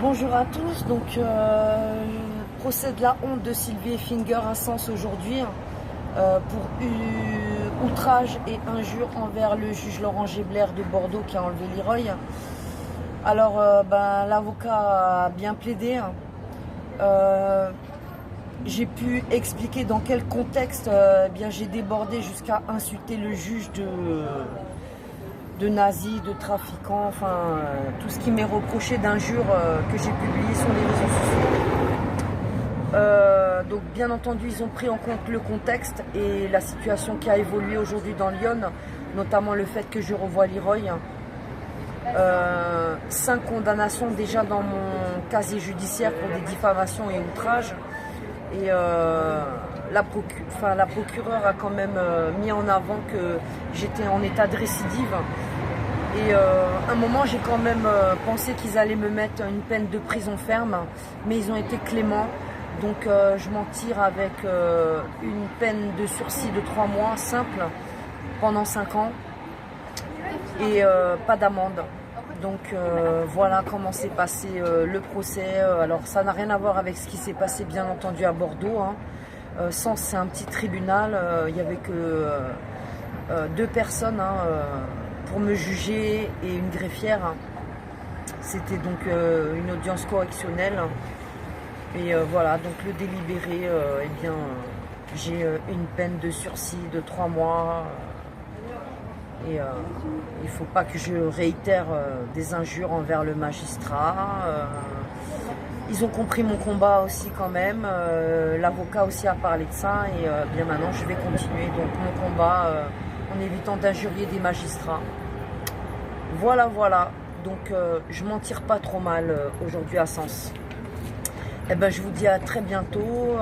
Bonjour à tous, donc procès de la honte de Sylvie Effinger à Sens aujourd'hui pour outrage et injure envers le juge Laurent Gébler de Bordeaux qui a enlevé Leroy. Alors l'avocat a bien plaidé. J'ai pu expliquer dans quel contexte j'ai débordé jusqu'à insulter le juge de nazis, de trafiquants, enfin tout ce qui m'est reproché d'injures que j'ai publié sur les réseaux sociaux. Donc bien entendu ils ont pris en compte le contexte et la situation qui a évolué aujourd'hui dans Lyon, notamment le fait que je revois Leroy. 5 condamnations déjà dans mon casier judiciaire pour des diffamations et outrages. Et la procureure a quand même mis en avant que j'étais en état de récidive. Et à un moment, j'ai quand même pensé qu'ils allaient me mettre une peine de prison ferme, mais ils ont été cléments. Donc je m'en tire avec une peine de sursis de 3 mois, simple, pendant 5 ans, et pas d'amende. Donc voilà comment s'est passé le procès. Alors ça n'a rien à voir avec ce qui s'est passé bien entendu à Bordeaux. Sens, c'est un petit tribunal, il n'y avait que 2 personnes pour me juger et une greffière. C'était donc une audience correctionnelle. Et voilà, donc le délibéré, j'ai une peine de sursis de 3 mois. Et il ne faut pas que je réitère des injures envers le magistrat. Ils ont compris mon combat aussi quand même. L'avocat aussi a parlé de ça. Et bien maintenant, je vais continuer donc mon combat en évitant d'injurier des magistrats. Voilà, voilà. Donc je m'en tire pas trop mal aujourd'hui à Sens. Eh ben, je vous dis à très bientôt.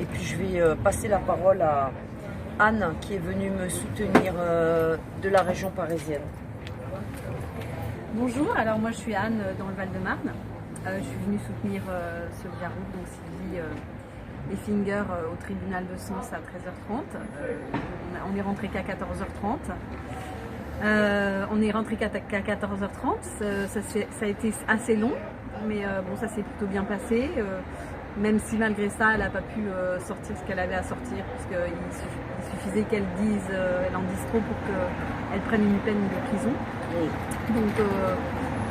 Et puis je vais passer la parole à Anne qui est venue me soutenir de la région parisienne. Bonjour, alors moi je suis Anne dans le Val-de-Marne. Je suis venue soutenir Sylvia Roux, donc Sylvie Effinger au tribunal de Sens à 13h30. On est rentré qu'à 14h30. On est rentré qu'à 14h30. Ça a été assez long, mais bon, ça s'est plutôt bien passé. Même si malgré ça, elle n'a pas pu sortir ce qu'elle avait à sortir, parce qu'il suffisait qu'elle en dise trop pour qu'elle prenne une peine de prison. Oui.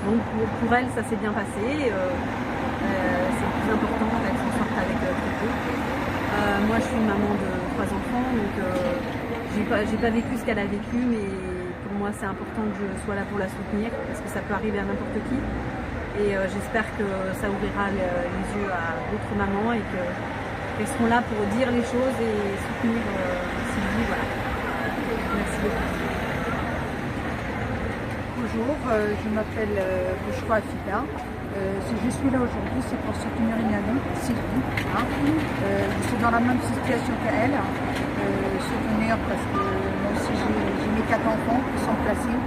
Donc pour elle, ça s'est bien passé. C'est le plus important qu'elle s'en sorte avec très peu. Moi, je suis une maman de 3 enfants, donc j'ai pas vécu ce qu'elle a vécu, mais pour moi, c'est important que je sois là pour la soutenir, parce que ça peut arriver à n'importe qui. Et j'espère que ça ouvrira les yeux à d'autres mamans et qu'elles seront là pour dire les choses et soutenir Sylvie. Voilà. Merci beaucoup. Bonjour, je m'appelle Bouchra Afida. Si je suis là aujourd'hui, c'est pour soutenir une amie, Sylvie. Je suis dans la même situation qu'elle. Soutenir parce que moi aussi j'ai mes 4 enfants qui sont placés.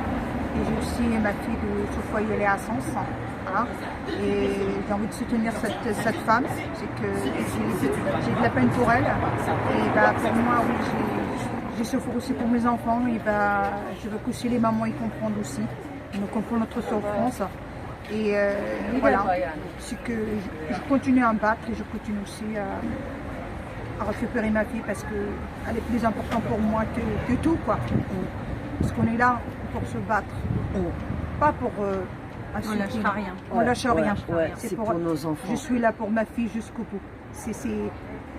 Et j'ai aussi ma fille de ce foyer, elle est à Sens. Et j'ai envie de soutenir cette femme. C'est que j'ai de la peine pour elle. Et pour moi, oui, j'ai souffert aussi pour mes enfants. Et je veux qu'aussi les mamans y comprennent aussi. Nous comprenons notre souffrance. Et voilà. C'est que je continue à me battre et je continue aussi à récupérer ma fille parce qu'elle est plus importante pour moi que tout, quoi. Parce qu'on est là pour se battre. Pas pour on lâchera rien. On lâche rien. Ouais, c'est pour nos enfants. Je suis là pour ma fille jusqu'au bout.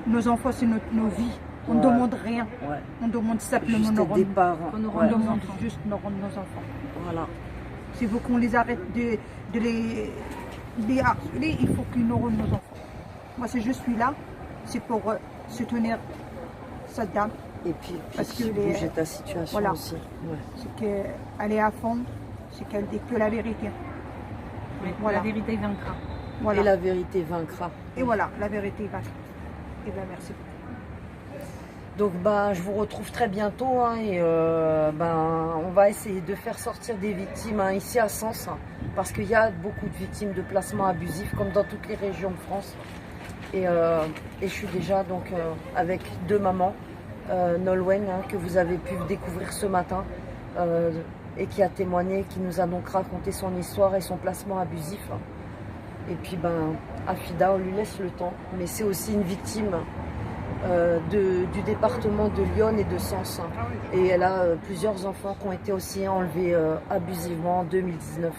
Nos enfants, c'est nos vies. On ne demande rien. Ouais. On demande simplement juste nos départ. On demande juste nos enfants. Voilà. Si vous qu'on les arrête de les harceler, il faut qu'ils nous rendent nos enfants. Moi, si je suis là, c'est pour soutenir cette dame. Et puis parce que bouger ta situation voilà. Aussi. Ouais. C'est qu'elle est à fond, c'est qu'elle dit que la vérité. Oui, voilà. La vérité vaincra. Voilà. Et la vérité vaincra. Et voilà, la vérité vaincra. Et bien merci. Donc je vous retrouve très bientôt et on va essayer de faire sortir des victimes ici à Sens parce qu'il y a beaucoup de victimes de placements abusifs comme dans toutes les régions de France. Et je suis déjà donc avec 2 mamans. Nolwenn que vous avez pu découvrir ce matin et qui a témoigné, qui nous a donc raconté son histoire et son placement abusif. Et puis Afida, on lui laisse le temps, mais c'est aussi une victime du département de Lyon et de Sens. Et elle a plusieurs enfants qui ont été aussi enlevés abusivement en 2019.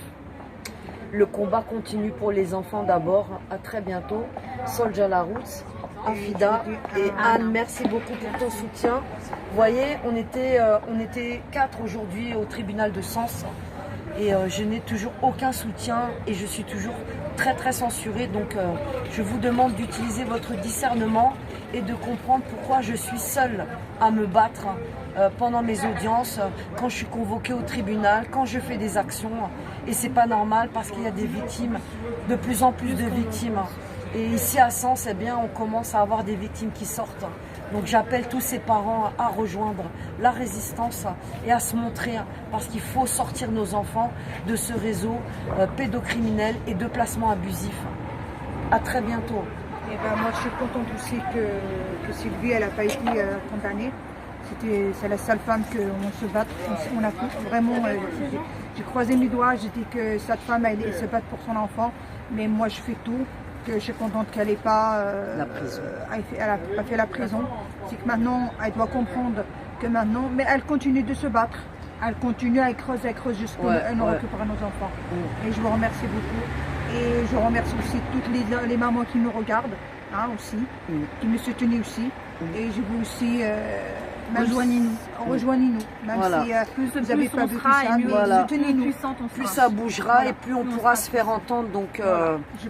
Le combat continue pour les enfants d'abord. À très bientôt. Solja la route, Afida et Anne, merci beaucoup pour ton soutien. Vous voyez, on était 4 aujourd'hui au tribunal de Sens. Et je n'ai toujours aucun soutien et je suis toujours très censurée. Donc je vous demande d'utiliser votre discernement et de comprendre pourquoi je suis seule à me battre pendant mes audiences, quand je suis convoquée au tribunal, quand je fais des actions. Et c'est pas normal parce qu'il y a des victimes, de plus en plus de victimes. Et ici à Sens, eh bien, on commence à avoir des victimes qui sortent. Donc j'appelle tous ces parents à rejoindre la résistance et à se montrer, parce qu'il faut sortir nos enfants de ce réseau pédocriminel et de placement abusif. À très bientôt. Et moi je suis contente aussi que Sylvie elle n'a pas été condamnée. C'est la seule femme qu'on se bat. On a vraiment, j'ai croisé mes doigts, j'ai dit que cette femme elle se bat pour son enfant, mais moi je fais tout. Que je suis contente qu'elle n'ait pas elle a pas fait la prison. C'est que maintenant elle doit comprendre que maintenant, mais elle continue de se battre, elle continue à creuser jusqu'à nous récupérer nos enfants. Et je vous remercie beaucoup et je remercie aussi toutes les mamans qui nous regardent aussi, qui me soutiennent aussi. Et je vous aussi rejoignez-nous, même si vous n'avez pas vu ça, mais soutenez-nous. Plus ça bougera et plus on pourra se faire entendre. Donc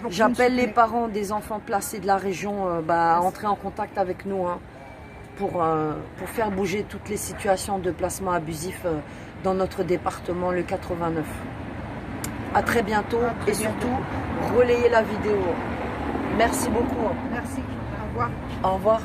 j'appelle les parents des enfants placés de la région à entrer en contact avec nous pour faire bouger toutes les situations de placement abusif dans notre département, le 89. À très bientôt et surtout relayez la vidéo. Merci beaucoup. Merci, au revoir. Au revoir.